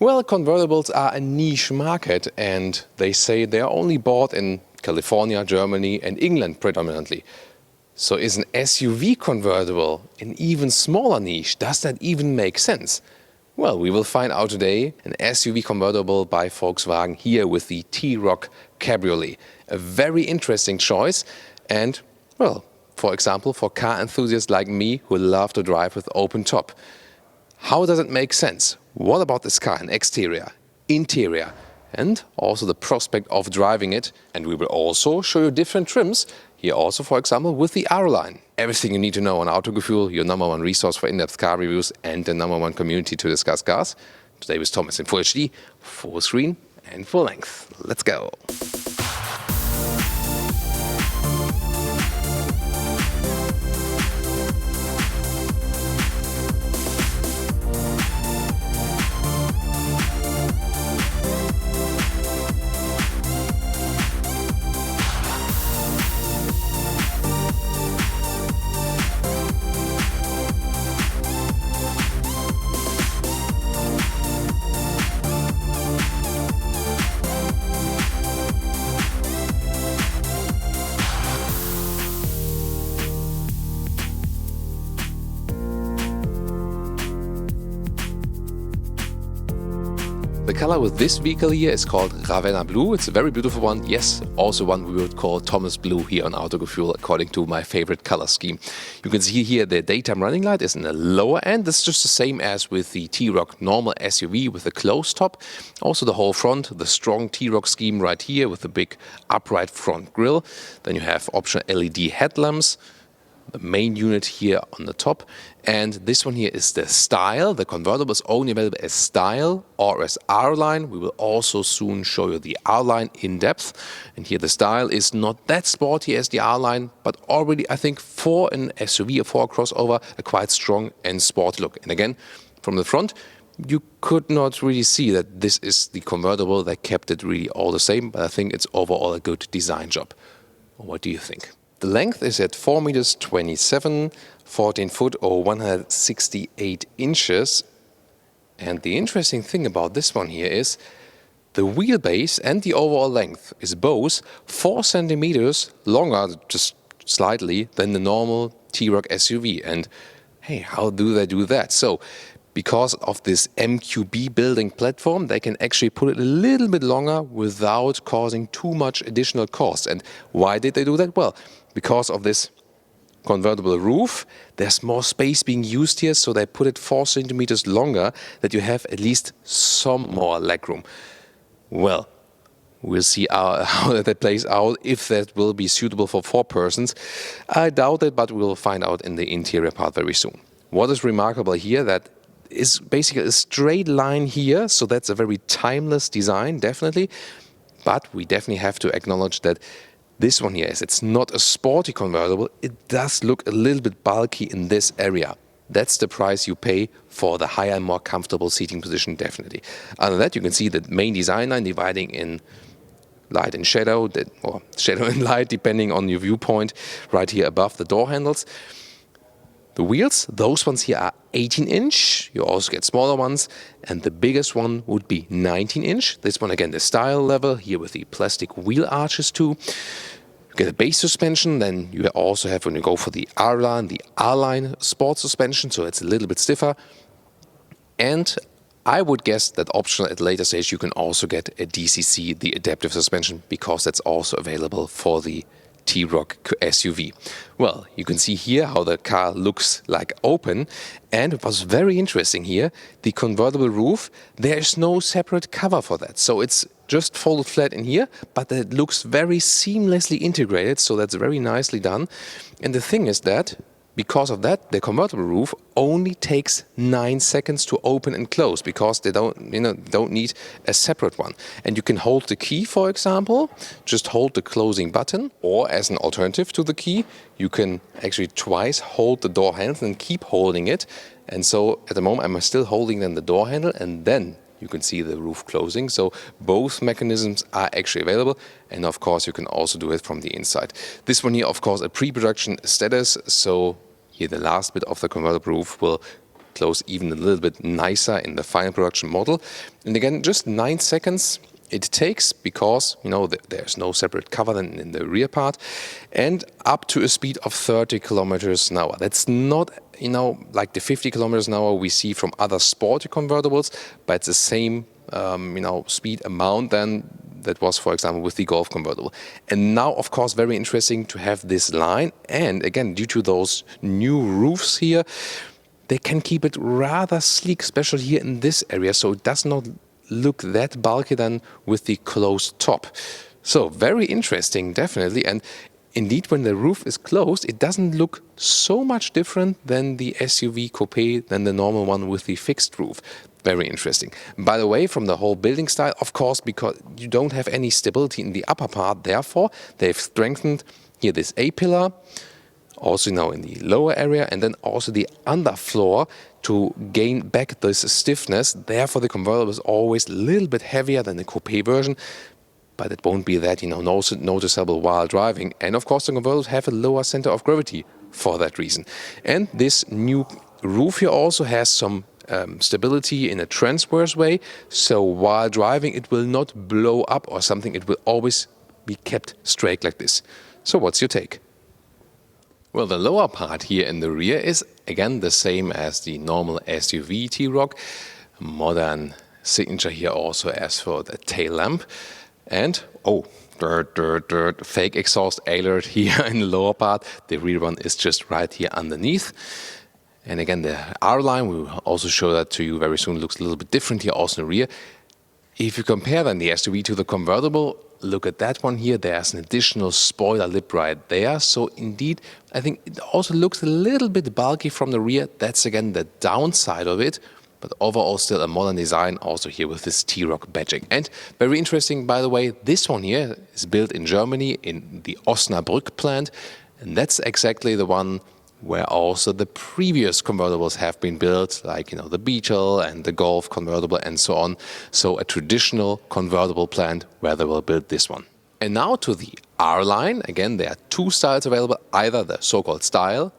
Well, convertibles are a niche market, and they say they are only bought in California, Germany and England predominantly. So is an SUV convertible an even smaller niche? Does that even make sense? Well, we will find out today. An SUV convertible by Volkswagen here with the T-Roc Cabriolet. A very interesting choice and, well, for example, for car enthusiasts like me who love to drive with open top. How does it make sense? What about this car in exterior, interior, and also the prospect of driving it? And we will also show you different trims, here also, for example, with the R line. Everything you need to know on Autogefuehl, your #1 resource for in-depth car reviews and the #1 community to discuss cars. Today with Thomas in Full HD, full screen and full length. Let's go. The color with this vehicle here is called Ravenna Blue. It's a very beautiful one. Yes, also one we would call Thomas Blue here on Autogefuehl according to my favorite color scheme. You can see here the daytime running light is in the lower end. It's just the same as with the T-Roc normal SUV with the closed top. Also the whole front, the strong T-Roc scheme right here with the big upright front grille. Then you have optional LED headlamps. The main unit here on the top, and this one here is the style. The convertible is only available as style or as R-Line. We will also soon show you the R-Line in depth, and here the style is not that sporty as the R-Line, but already I think for an SUV or for a crossover a quite strong and sporty look. And again, from the front you could not really see that this is the convertible. They kept it really all the same, but I think it's overall a good design job. What do you think? The length is at 4 meters 27, 14 foot or 168 inches. And the interesting thing about this one here is the wheelbase and the overall length is both 4 centimeters longer, just slightly, than the normal T-Roc SUV. And hey, how do they do that? So, because of this MQB building platform, they can actually put it a little bit longer without causing too much additional cost. And why did they do that? Well, because of this convertible roof, there's more space being used here, so they put it 4 centimeters longer, that you have at least some more legroom. Well, we'll see how that plays out, if that will be suitable for 4 persons. I doubt it, but we'll find out in the interior part very soon. What is remarkable here, that is basically a straight line here, so that's a very timeless design, definitely. But we definitely have to acknowledge that this one here, as it's not a sporty convertible, it does look a little bit bulky in this area. That's the price you pay for the higher and more comfortable seating position, definitely. Other than that, you can see the main design line dividing in light and shadow, or shadow and light, depending on your viewpoint, right here above the door handles. The wheels, those ones here are 18-inch. You also get smaller ones, and the biggest one would be 19-inch. This one, again, the style level, here with the plastic wheel arches too. You get a base suspension, then you also have, when you go for the R-Line, the R-Line sport suspension, so it's a little bit stiffer. And I would guess that optional at a later stage you can also get a DCC, the adaptive suspension, because that's also available for the T-Roc SUV. Well, you can see here how the car looks like open, and it was very interesting here, the convertible roof, there is no separate cover for that. So it's just folded flat in here, but it looks very seamlessly integrated, so that's very nicely done. And the thing is that because of that, the convertible roof only takes 9 seconds to open and close, because they don't need a separate one. And you can hold the key, for example, just hold the closing button, or as an alternative to the key, you can actually twice hold the door handle and keep holding it. And so at the moment I'm still holding then the door handle, and then you can see the roof closing. So both mechanisms are actually available, and of course you can also do it from the inside. This one here, of course, a pre-production status, so here the last bit of the convertible roof will close even a little bit nicer in the final production model. And again, just 9 seconds it takes because, you know, there's no separate cover than in the rear part, and up to a speed of 30 kilometers an hour. That's not, you know, like the 50 kilometers an hour we see from other sporty convertibles, but it's the same, you know, speed amount than that was, for example, with the Golf convertible. And now, of course, very interesting to have this line. And again, due to those new roofs here, they can keep it rather sleek, especially here in this area, so it does not look that bulky than with the closed top. So very interesting, definitely. And indeed, when the roof is closed, it doesn't look so much different than the SUV coupe, than the normal one with the fixed roof. Very interesting. By the way, from the whole building style, of course, because you don't have any stability in the upper part, therefore they've strengthened here this A-pillar, also now in the lower area, and then also the underfloor to gain back this stiffness. Therefore, the convertible is always a little bit heavier than the coupe version, but it won't be that, you know, noticeable while driving. And of course, the convertibles have a lower center of gravity for that reason. And this new roof here also has some stability in a transverse way, so while driving it will not blow up or something. It will always be kept straight like this. So what's your take? Well, the lower part here in the rear is again the same as the normal SUV T-Roc. Modern signature here also as for the tail lamp. And, oh, fake exhaust alert here in the lower part. The rear one is just right here underneath. And again, the R-line, we will also show that to you very soon, looks a little bit different here also in the rear. If you compare then the SUV to the convertible, look at that one here, there's an additional spoiler lip right there. So indeed, I think it also looks a little bit bulky from the rear. That's again the downside of it, but overall still a modern design also here with this T-Roc badging. And very interesting, by the way, this one here is built in Germany in the Osnabrück plant, and that's exactly the one where also the previous convertibles have been built, like, you know, the Beetle and the Golf convertible and so on. So a traditional convertible plant where they will build this one. And now to the R-line. Again, there are two styles available, either the so-called style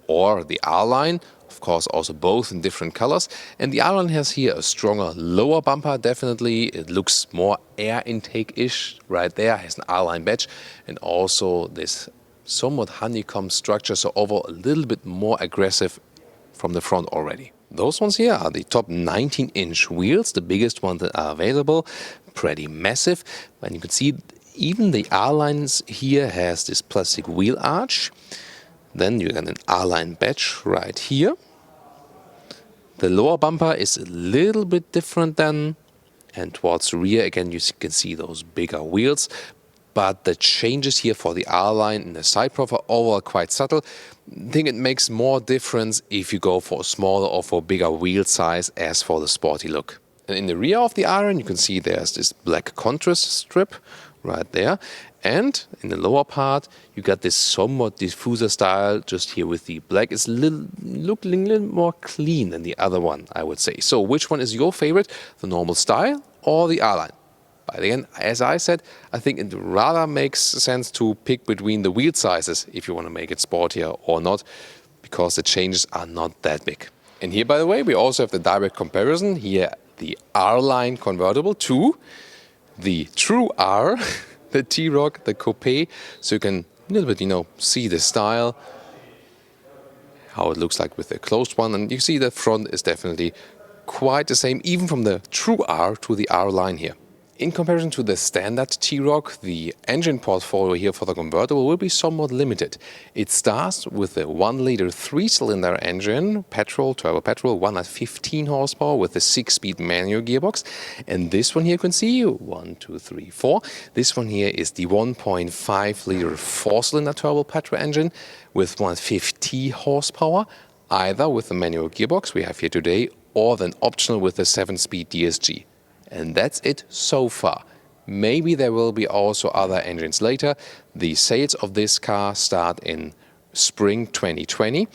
or the R-line. Of course, also both in different colors. And the R-line has here a stronger lower bumper, definitely. It looks more air intake-ish right there, has an R-line badge. And also this somewhat honeycomb structure, so overall a little bit more aggressive from the front already. Those ones here are the top 19-inch wheels, the biggest ones that are available, pretty massive. And you can see even the R-lines here has this plastic wheel arch. Then you get an R-line badge right here. The lower bumper is a little bit different then, and towards the rear again you can see those bigger wheels. But the changes here for the R-line in the side profile are overall quite subtle. I think it makes more difference if you go for a smaller or for bigger wheel size as for the sporty look. And in the rear of the R-line you can see there's this black contrast strip right there. And in the lower part you got this somewhat diffuser style just here with the black. It's looking a little more clean than the other one, I would say. So which one is your favorite? The normal style or the R-line? But again, as I said, I think it rather makes sense to pick between the wheel sizes if you want to make it sportier or not, because the changes are not that big. And here, by the way, we also have the direct comparison. Here, the R-line convertible to the true R, the T-Roc, the coupe. So you can a little bit, you know, see the style, how it looks like with the closed one. And you see the front is definitely quite the same, even from the true R to the R-line here. In comparison to the standard T-Roc, the engine portfolio here for the convertible will be somewhat limited. It starts with a 1-liter 3-cylinder engine, turbo petrol, 115 horsepower with a 6-speed manual gearbox. And this one here you can see, 1, 2, 3, 4. This one here is the 1.5-liter 4-cylinder turbo petrol engine with 150 horsepower, either with the manual gearbox we have here today, or then optional with the 7-speed DSG. And that's it so far. Maybe there will be also other engines later. The sales of this car start in spring 2020.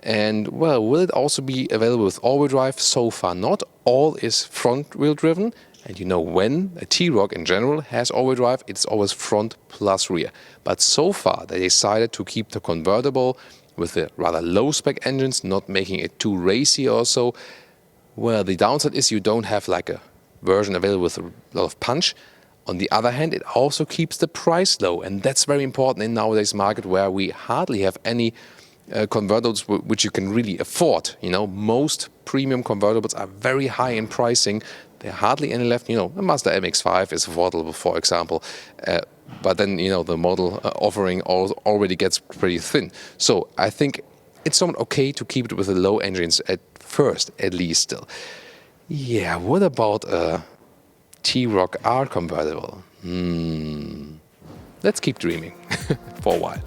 And well, will it also be available with all-wheel drive? So far not. All is front-wheel driven. And you know, when a T-Roc in general has all-wheel drive, it's always front plus rear. But so far they decided to keep the convertible with the rather low spec engines, not making it too racy or so. Well, the downside is you don't have like a version available with a lot of punch. On the other hand, it also keeps the price low, and that's very important in nowadays market where we hardly have any convertibles which you can really afford. You know, most premium convertibles are very high in pricing. There are hardly any left. You know, the Mazda MX-5 is affordable, for example, but then you know the model offering already gets pretty thin. So I think it's somewhat okay to keep it with the low engines at first, at least still. Yeah, what about a T-Roc R convertible? Let's keep dreaming for a while.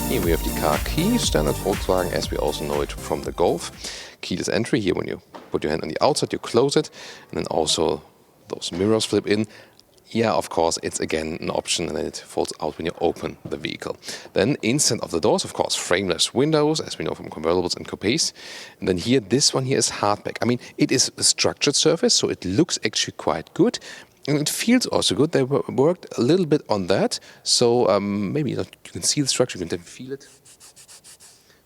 Here we have the car key, standard Volkswagen as we also know it from the Golf. Keyless entry, here when you put your hand on the outside you close it, and then also those mirrors flip in. Yeah, of course, it's again an option and then it folds out when you open the vehicle. Then inside of the doors, of course, frameless windows, as we know from convertibles and coupes. And then here, this one here is hardback. I mean, it is a structured surface, so it looks actually quite good. And it feels also good. They worked a little bit on that. So maybe you can see the structure, you can feel it.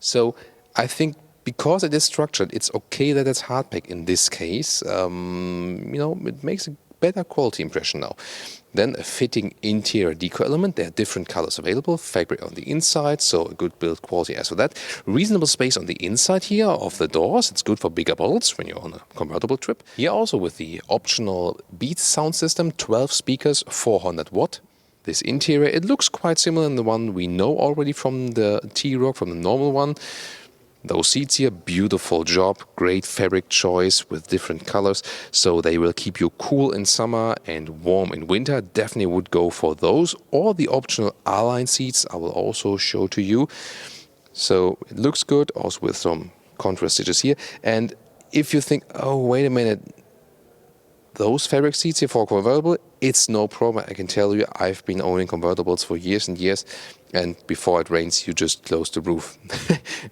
So I think because it is structured, it's okay that it's hardback in this case. You know, it makes a better quality impression now. Then a fitting interior deco element. There are different colors available. Fabric on the inside, so a good build quality as for that. Reasonable space on the inside here of the doors. It's good for bigger bottles when you're on a convertible trip. Here also with the optional Beats sound system, 12 speakers, 400 watt. This interior, it looks quite similar to the one we know already from the T-Roc, from the normal one. Those seats here, beautiful job, great fabric choice with different colors, so they will keep you cool in summer and warm in winter. Definitely would go for those, or the optional R-Line seats I will also show to you. So it looks good, also with some contrast stitches here. And if you think, oh, wait a minute, those fabric seats here for a convertible, it's no problem. I can tell you, I've been owning convertibles for years and years, and before it rains, you just close the roof.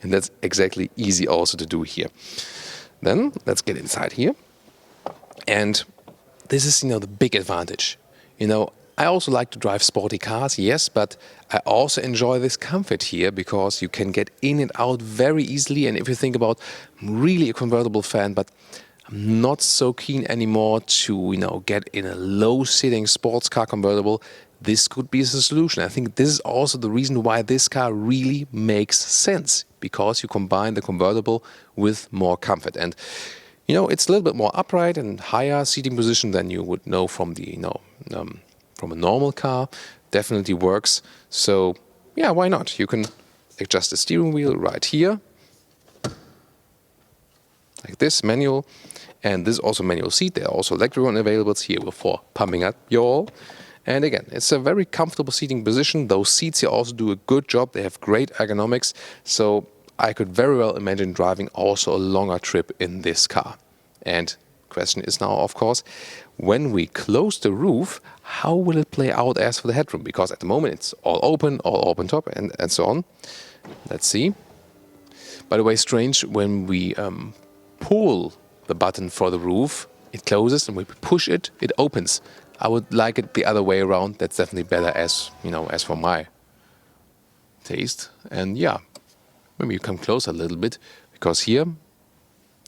And that's exactly easy also to do here. Then let's get inside here. And this is, the big advantage. I also like to drive sporty cars, yes, but I also enjoy this comfort here because you can get in and out very easily. And if you think about, I'm really a convertible fan, but I'm not so keen anymore to, get in a low-sitting sports car convertible. This could be the solution. I think this is also the reason why this car really makes sense, because you combine the convertible with more comfort. And, it's a little bit more upright and higher seating position than you would know from the, from a normal car. Definitely works. So, yeah, why not? You can adjust the steering wheel right here, like this, manual. And this is also manual seat. There are also electric one available here for pumping up your oil. And again, it's a very comfortable seating position. Those seats here also do a good job. They have great ergonomics. So I could very well imagine driving also a longer trip in this car. And question is now, of course, when we close the roof, how will it play out as for the headroom? Because at the moment it's all open top and so on. Let's see. By the way, strange, when we pull the button for the roof, it closes, and when we push it, it opens. I would like it the other way around. That's definitely better as for my taste. And yeah, maybe you come closer a little bit, because here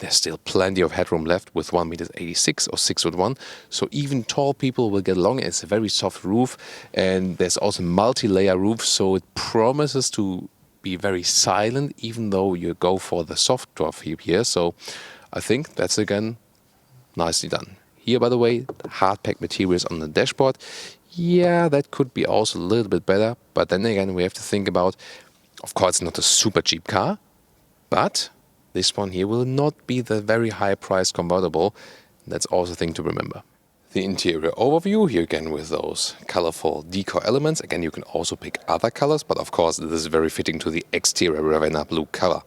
there's still plenty of headroom left with 1.86 m or 6'1". So even tall people will get along. It's a very soft roof, and there's also multi-layer roof, so it promises to be very silent, even though you go for the soft roof here. So I think that's again nicely done. Here, by the way, hard-packed materials on the dashboard. Yeah, that could be also a little bit better. But then again, we have to think about, of course, it's not a super cheap car, but this one here will not be the very high-priced convertible. That's also a thing to remember. The interior overview, here again with those colorful decor elements. Again, you can also pick other colors, but of course this is very fitting to the exterior Ravenna blue color.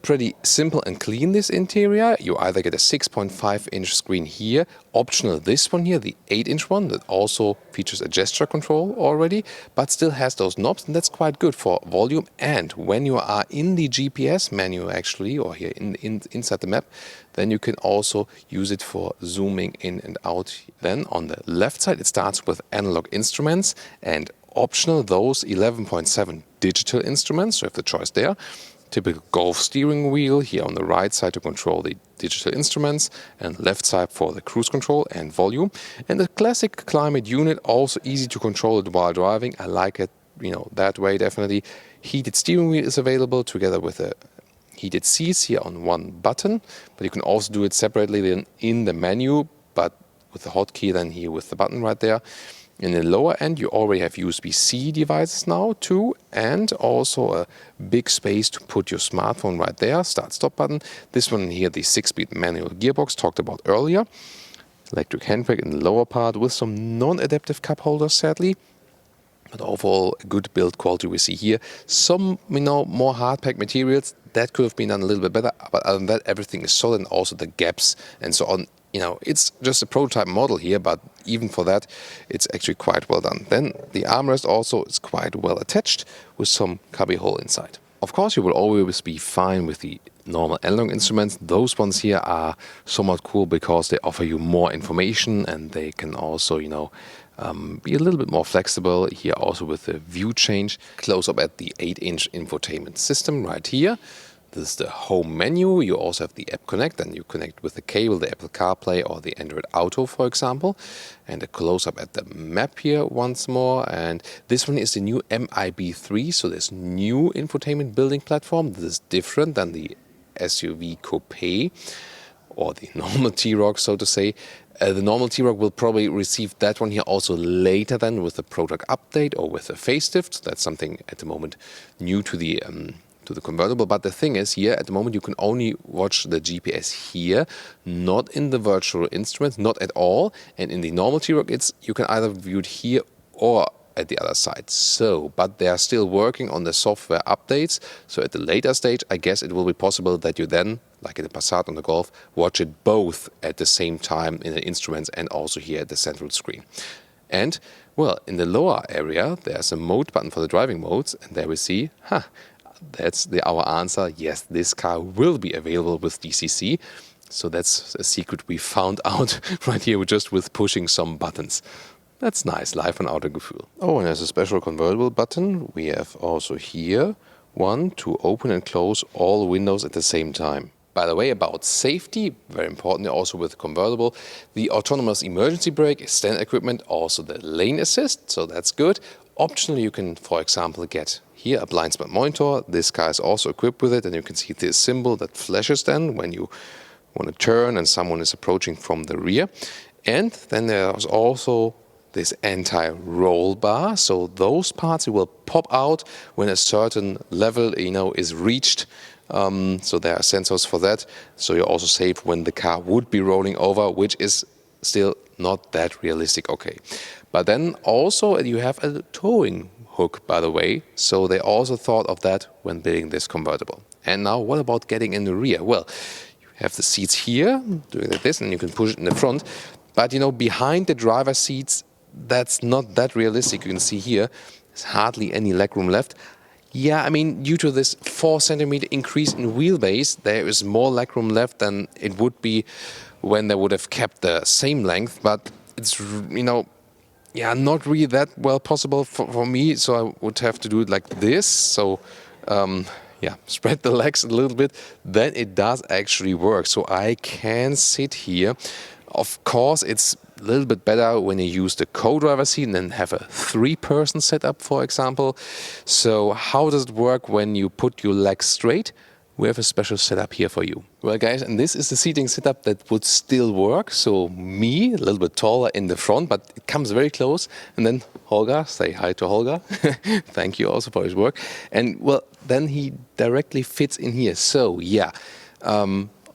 Pretty simple and clean, this interior. You either get a 6.5-inch screen here, optional this one here, the 8-inch one, that also features a gesture control already, but still has those knobs, and that's quite good for volume. And when you are in the GPS menu actually, or here inside the map, then you can also use it for zooming in and out. Then on the left side it starts with analog instruments, and optional those 11.7 digital instruments, so you have the choice there. Typical Golf steering wheel here on the right side to control the digital instruments, and left side for the cruise control and volume. And the classic climate unit, also easy to control it while driving. I like it, that way definitely. Heated steering wheel is available together with the heated seats here on one button, but you can also do it separately then in the menu, but with the hotkey then here with the button right there. In the lower end, you already have USB-C devices now too, and also a big space to put your smartphone right there, start-stop button. This one here, the 6-speed manual gearbox talked about earlier. Electric handbrake in the lower part with some non-adaptive cup holders, sadly. But overall, a good build quality we see here. Some, more hard-packed materials, that could have been done a little bit better, but other than that, everything is solid, and also the gaps and so on. It's just a prototype model here, but even for that, it's actually quite well done. Then the armrest also is quite well attached with some cubbyhole inside. Of course, you will always be fine with the normal analog instruments. Those ones here are somewhat cool because they offer you more information, and they can also, be a little bit more flexible. Here also with the view change. Close up at the 8-inch infotainment system right here. This is the home menu. You also have the App Connect, and you connect with the cable, the Apple CarPlay or the Android Auto, for example. And a close-up at the map here once more. And this one is the new MIB3, so this new infotainment building platform. This is different than the SUV Coupe or the normal T-Roc, so to say. The normal T-Roc will probably receive that one here also later than with the product update or with a facelift. So that's something at the moment new to the convertible. But the thing is, here at the moment you can only watch the GPS here, not in the virtual instruments, not at all. And in the normal T-Roc, you can either view it here or at the other side. So, but they are still working on the software updates. So at the later stage, I guess it will be possible that you then, like in the Passat on the Golf, watch it both at the same time in the instruments and also here at the central screen. And, well, in the lower area, there's a mode button for the driving modes, and there we see, that's our answer. Yes, this car will be available with DCC. So that's a secret we found out right here just with pushing some buttons. That's nice, live on Autogefuehl. Oh, and there's a special convertible button. We have also here one to open and close all windows at the same time. By the way, about safety, very important also with convertible, the autonomous emergency brake is standard equipment, also the lane assist, so that's good. Optionally, you can, for example, get here a blind spot monitor. This car is also equipped with it, and you can see this symbol that flashes then when you want to turn and someone is approaching from the rear. And then there's also this anti-roll bar, so those parts will pop out when a certain level is reached. So there are sensors for that, so you're also safe when the car would be rolling over, which is still not that realistic. Okay, but then also you have a towing hook, by the way, so they also thought of that when building this convertible. And now what about getting in the rear? Well, you have the seats here doing like this, and you can push it in the front, but behind the driver's seats, that's not that realistic. You can see here there's hardly any legroom left. Yeah, due to this 4 centimeter increase in wheelbase, there is more legroom left than it would be when they would have kept the same length. But it's, not really that well possible for me. So I would have to do it like this. So, spread the legs a little bit. Then it does actually work. So I can sit here. Of course, it's a little bit better when you use the co-driver seat and then have a 3-person setup, for example. So how does it work when you put your legs straight? We have a special setup here for you. Well, guys, and this is the seating setup that would still work. So me, a little bit taller in the front, but it comes very close. And then Holger, say hi to Holger. Thank you also for his work. And well, then he directly fits in here. So yeah,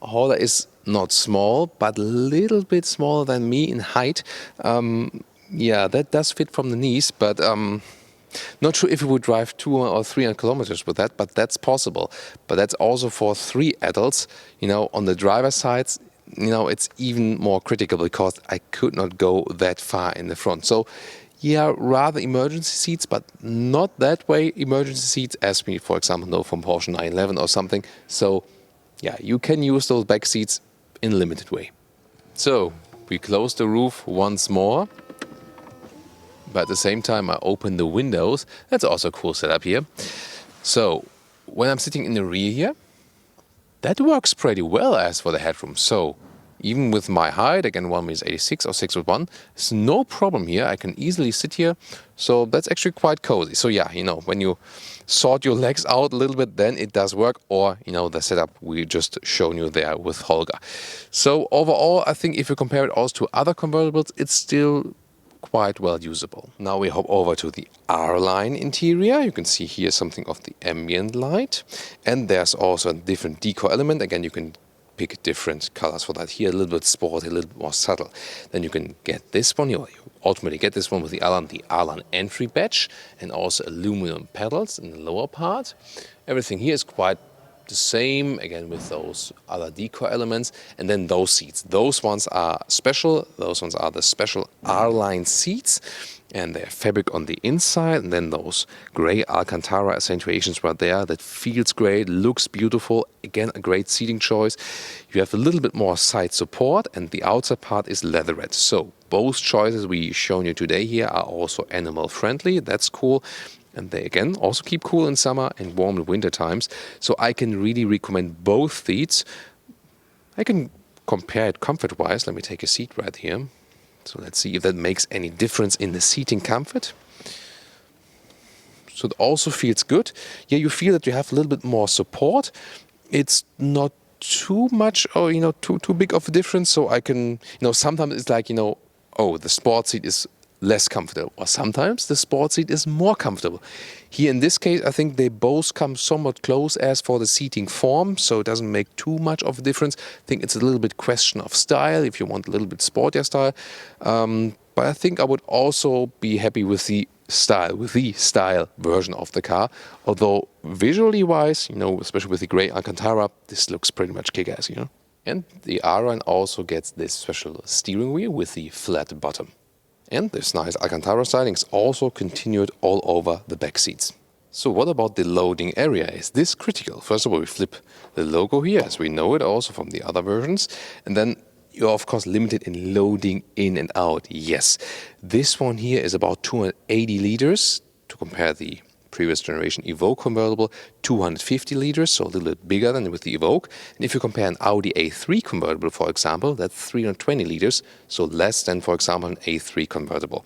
Holger is not small, but a little bit smaller than me in height. Yeah, that does fit from the knees, but not sure if we would drive 200 or 300 kilometers with that, but that's possible. But that's also for 3 adults. You know, on the driver's side, you know, it's even more critical because I could not go that far in the front. So, yeah, rather emergency seats, but not that way emergency seats as we, for example, know from Porsche 911 or something. So, yeah, you can use those back seats in a limited way. So, we close the roof once more. But at the same time, I open the windows. That's also a cool setup here. So, when I'm sitting in the rear here, that works pretty well as for the headroom. So, even with my height, again 1 m86 or 6'1", it's no problem here. I can easily sit here. So, that's actually quite cozy. So, yeah, you know, when you sort your legs out a little bit, then it does work. Or, you know, the setup we just shown you there with Holger. So, overall, I think if you compare it also to other convertibles, it's still quite well usable. Now we hop over to the R-Line interior. You can see here something of the ambient light. And there's also a different decor element. Again, you can pick different colors for that. Here a little bit sporty, a little bit more subtle. Then you can get this one. You ultimately get this one with the R-Line entry badge, and also aluminum pedals in the lower part. Everything here is quite the same, again with those other decor elements. And then those seats, those ones are special. Those ones are the special R-Line seats, and they're fabric on the inside. And then those gray Alcantara accentuations right there. That feels great, looks beautiful. Again, a great seating choice. You have a little bit more side support, and the outside part is leatherette. So both choices we shown you today here are also animal friendly. That's cool. And they, again, also keep cool in summer and warm in winter times. So I can really recommend both seats. I can compare it comfort-wise. Let me take a seat right here. So let's see if that makes any difference in the seating comfort. So it also feels good. Yeah, you feel that you have a little bit more support. It's not too much or, you know, too big of a difference. So I can, you know, sometimes it's like, you know, oh, the sport seat is less comfortable, or sometimes the sport seat is more comfortable. Here in this case, I think they both come somewhat close as for the seating form, so it doesn't make too much of a difference. I think it's a little bit question of style, if you want a little bit sportier style. But I think I would also be happy with the style version of the car. Although visually wise, you know, especially with the gray Alcantara, this looks pretty much kick-ass, you know. And the R-Line also gets this special steering wheel with the flat bottom. And this nice Alcantara styling is also continued all over the back seats. So what about the loading area? Is this critical? First of all, we flip the logo here, as we know it also from the other versions. And then you're of course limited in loading in and out. Yes, this one here is about 280 liters to compare the previous generation Evoque convertible, 250 liters, so a little bit bigger than with the Evoque. And if you compare an Audi A3 convertible, for example, that's 320 liters, so less than, for example, an A3 convertible.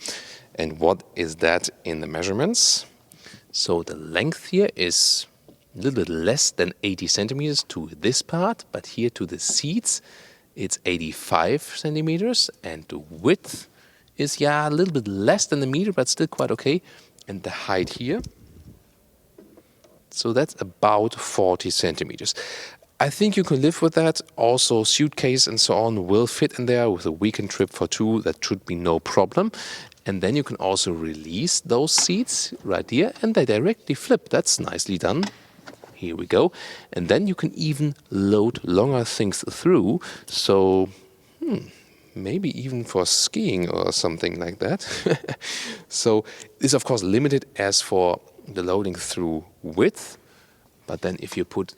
And what is that in the measurements? So the length here is a little bit less than 80 centimeters to this part, but here to the seats, it's 85 centimeters, and the width is, yeah, a little bit less than a meter, but still quite okay. And the height here, so that's about 40 centimeters. I think you can live with that. Also, suitcase and so on will fit in there with a weekend trip for 2. That should be no problem. And then you can also release those seats right here, and they directly flip. That's nicely done. Here we go. And then you can even load longer things through. So, maybe even for skiing or something like that. So, it's of course limited as for the loading through width, but then if you put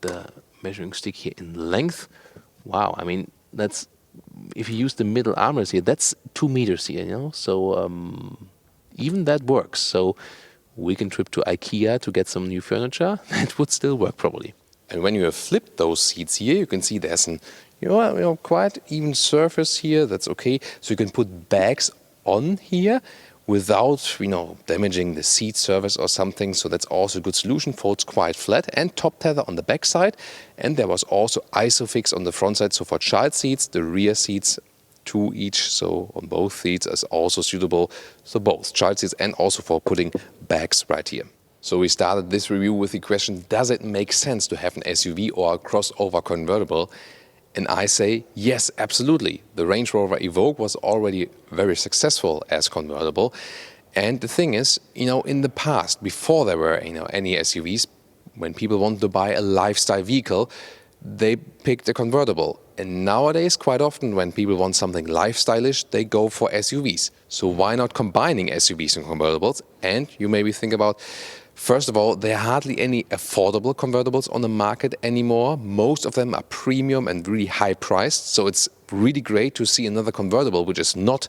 the measuring stick here in length, wow, I mean, that's, if you use the middle armrest here, that's 2 meters here, you know, so even that works. So weekend trip to IKEA to get some new furniture, that would still work probably. And when you have flipped those seats here, you can see there's an quite even surface here. That's okay. So you can put bags on here without, damaging the seat surface or something. So that's also a good solution. Folds quite flat, and top tether on the back side. And there was also ISOFIX on the front side. So for child seats, the rear seats, 2 each. So on both seats is also suitable. So both child seats and also for putting bags right here. So we started this review with the question, does it make sense to have an SUV or a crossover convertible? And I say, yes, absolutely. The Range Rover Evoque was already very successful as convertible. And the thing is, in the past, before there were, any SUVs, when people wanted to buy a lifestyle vehicle, they picked a convertible. And nowadays, quite often, when people want something lifestyleish, they go for SUVs. So why not combining SUVs and convertibles? And you maybe think about, first of all, there are hardly any affordable convertibles on the market anymore. Most of them are premium and really high priced. So it's really great to see another convertible which is not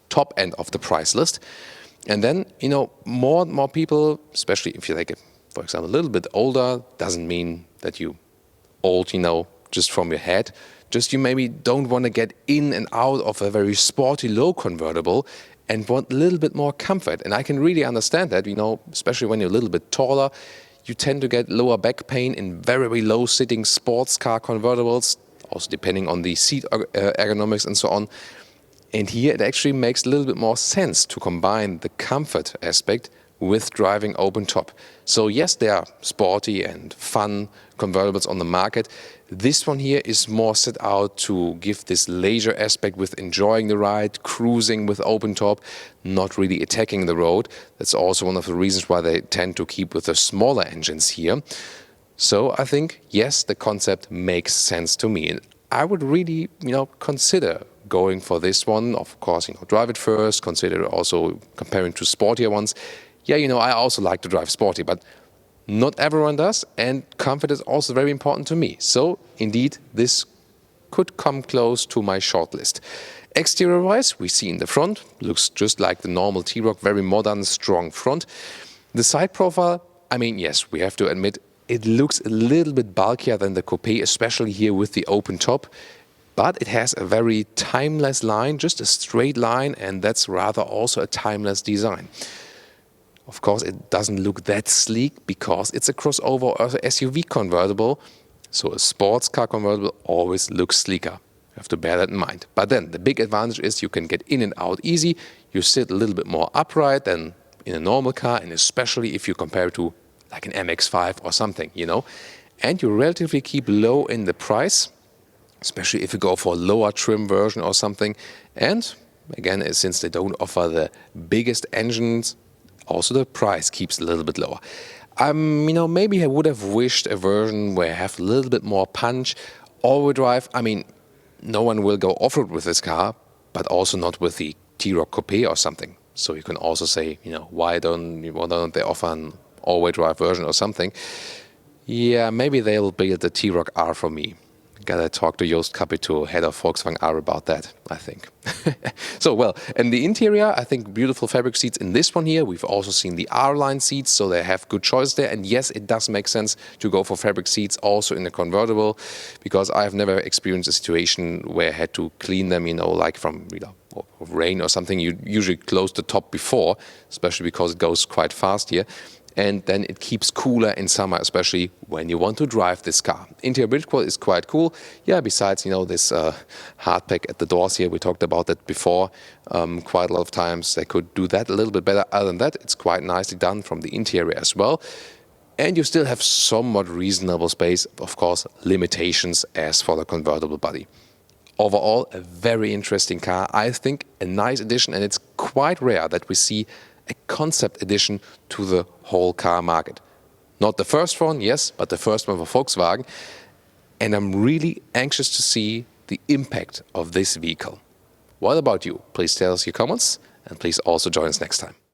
top end of the price list. And then, more and more people, especially if you're like, for example, a little bit older, doesn't mean that you old, just from your head. Just you maybe don't want to get in and out of a very sporty low convertible and want a little bit more comfort. And I can really understand that, especially when you're a little bit taller, you tend to get lower back pain in very, very low sitting sports car convertibles, also depending on the seat ergonomics and so on. And here it actually makes a little bit more sense to combine the comfort aspect with driving open top. So yes, there are sporty and fun convertibles on the market. This one here is more set out to give this leisure aspect with enjoying the ride, cruising with open top, not really attacking the road. That's also one of the reasons why they tend to keep with the smaller engines here. So I think, yes, the concept makes sense to me. And I would really, consider going for this one. Of course, drive it first, consider also comparing to sportier ones. Yeah, I also like to drive sporty, but not everyone does, and comfort is also very important to me. So, indeed, this could come close to my shortlist. Exterior-wise, we see in the front, looks just like the normal T-Roc, very modern, strong front. The side profile, yes, we have to admit, it looks a little bit bulkier than the Coupe, especially here with the open top. But it has a very timeless line, just a straight line, and that's rather also a timeless design. Of course, it doesn't look that sleek because it's a crossover or SUV convertible. So a sports car convertible always looks sleeker. You have to bear that in mind. But then the big advantage is you can get in and out easy. You sit a little bit more upright than in a normal car, and especially if you compare it to like an MX-5 or something, And you relatively keep low in the price, especially if you go for a lower trim version or something. And again, since they don't offer the biggest engines, also the price keeps a little bit lower. Maybe I would have wished a version where I have a little bit more punch. All-wheel drive, no one will go off-road with this car, but also not with the T-Roc Coupe or something. So you can also say, why don't they offer an all-wheel drive version or something? Yeah, maybe they'll build the T-Roc R for me. Gotta talk to Joost Capito, head of Volkswagen R, about that, I think. So, in the interior, I think beautiful fabric seats in this one here. We've also seen the R-Line seats, so they have good choice there. And yes, it does make sense to go for fabric seats also in a convertible, because I've never experienced a situation where I had to clean them, like from rain or something. You usually close the top before, especially because it goes quite fast here. And then it keeps cooler in summer, especially when you want to drive this car. Interior build quality is quite cool. Yeah, besides, this hardpack at the doors here, we talked about that before quite a lot of times. They could do that a little bit better. Other than that, it's quite nicely done from the interior as well. And you still have somewhat reasonable space, of course, limitations as for the convertible body. Overall, a very interesting car. I think a nice addition, and it's quite rare that we see a concept edition to the whole car market. Not the first one, yes, but the first one for Volkswagen. And I'm really anxious to see the impact of this vehicle. What about you? Please tell us your comments, and please also join us next time.